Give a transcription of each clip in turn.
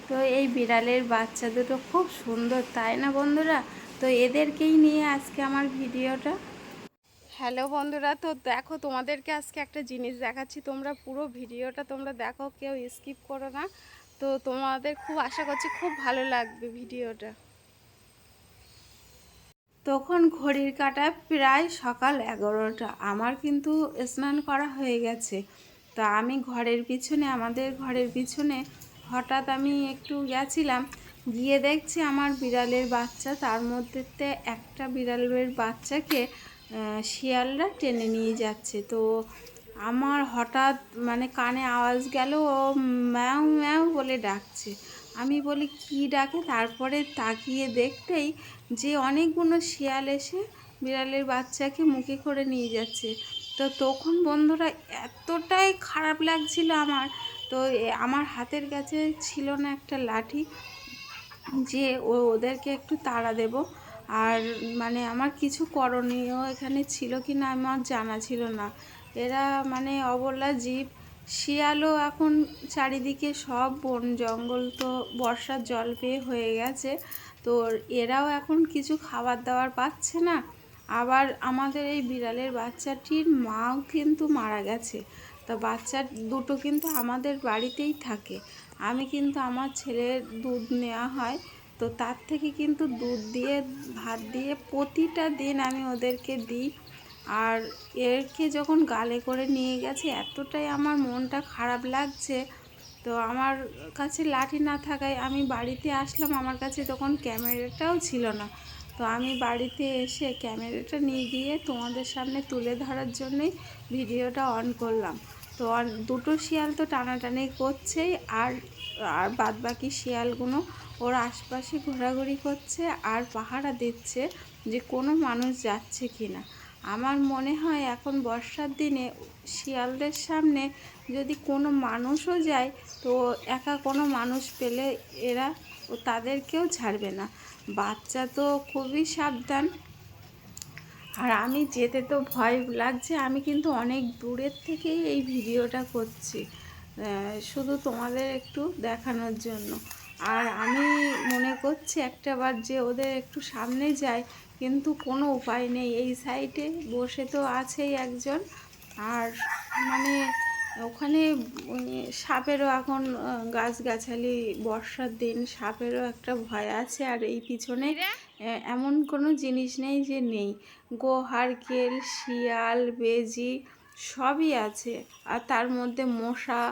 তো এই বিড়ালের বাচ্চা দুটো খুব সুন্দর, তাই না বন্ধুরা? তো এদেরকেই নিয়ে আজকে আমার ভিডিওটা। হ্যালো বন্ধুরা, তো দেখো তোমাদেরকে আজকে একটা জিনিস দেখাচ্ছি। তোমরা পুরো ভিডিওটা তোমরা দেখো, কেউ স্কিপ করো না। তো তোমাদের খুব আশা করছি খুব ভালো লাগবে ভিডিওটা। তখন ঘড়ির কাঁটায় প্রায় সকাল 11টা। আমার কিন্তু স্নান করা হয়ে গেছে। তো আমি আমাদের ঘরের পিছনে হঠাৎ আমি একটু গেছিলাম, গিয়ে দেখছি আমার বিড়ালের বাচ্চা, তার মধ্যেতে একটা বিড়ালের বাচ্চাকে শিয়ালরা টেনে নিয়ে যাচ্ছে। তো আমার হঠাৎ কানে আওয়াজ গেল, ও ম্যাও ম্যাও বলে ডাকছে। আমি বলি কী ডাকে, তারপরে তাকিয়ে দেখতেই যে অনেকগুলো শিয়াল এসে বিড়ালের বাচ্চাকে মুখে করে নিয়ে যাচ্ছে। তো তখন বন্ধুরা এতটাই খারাপ লাগছিল আমার। তো আমার হাতের কাছে ছিল না একটা লাঠি যে ওদেরকে একটু তাড়া দেব। আর আমার কিছু করণীয় এখানে ছিল কি না আমার জানা ছিল না। এরা অবলা জীব। শিয়ালও এখন চারিদিকে সব বন জঙ্গল তো বর্ষার জল পেয়ে হয়ে গেছে। তো এরাও এখন কিছু খাবার দাবার পাচ্ছে না। আবার আমাদের এই বিড়ালের বাচ্চাটির মাও কিন্তু মারা গেছে। তা বাচ্চা দুটো কিন্তু আমাদের বাড়িতেই থাকে। আমি কিন্তু আমার ছেলের দুধ নেওয়া হয়, তো তার থেকে কিন্তু দুধ দিয়ে ভাত দিয়ে প্রতিটা দিন আমি ওদেরকে দিই। আর এরকে যখন গালে করে নিয়ে গেছে, এতটাই আমার মনটা খারাপ লাগছে। তো আমার কাছে লাঠি না থাকায় আমি বাড়িতে আসলাম, আমার কাছে তখন ক্যামেরাটাও ছিল না। তো আমি বাড়িতে এসে ক্যামেরাটা নিয়ে গিয়ে তোমাদের সামনে তুলে ধরার জন্যই ভিডিওটা অন করলাম। তো দুটো শিয়াল তো টানাটানি করছেই, আর আর বাদবাকি শিয়ালগুলো ওর আশপাশে ঘোরাঘুরি করছে আর পাহারা দিচ্ছে যে কোনো মানুষ যাচ্ছে কি না। আমার মনে হয় এখন বর্ষার দিনে শিয়ালদের সামনে যদি কোনো মানুষও যায়, তো একা কোনো মানুষ পেলে এরা তাদেরকেও ছাড়বে না। বাচ্চা তো খুবই সাবধান। আর আমি যেতে তো ভয় লাগছে, আমি কিন্তু অনেক দূরের থেকেই এই ভিডিওটা করছি, শুধু তোমাদের একটু দেখানোর জন্য। আর আমি মনে করছি একটাবার যে ওদের একটু সামনে যাই, কিন্তু কোনো উপায় নেই। এই সাইডে বসে তো আছেই একজন, আর মানে ওখানে সাপেরও এখন গাছগাছালি, বর্ষার দিন সাপেরও একটা ভয় আছে। আর এই পিছনে এমন কোনো জিনিস নেই যে নেই, গোহারকেল, শিয়াল, বেজি সবই আছে। আর তার মধ্যে মশা,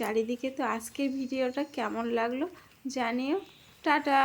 চারিদিকে। তো আজকের ভিডিওটা কেমন লাগলো জানিও। টাটা।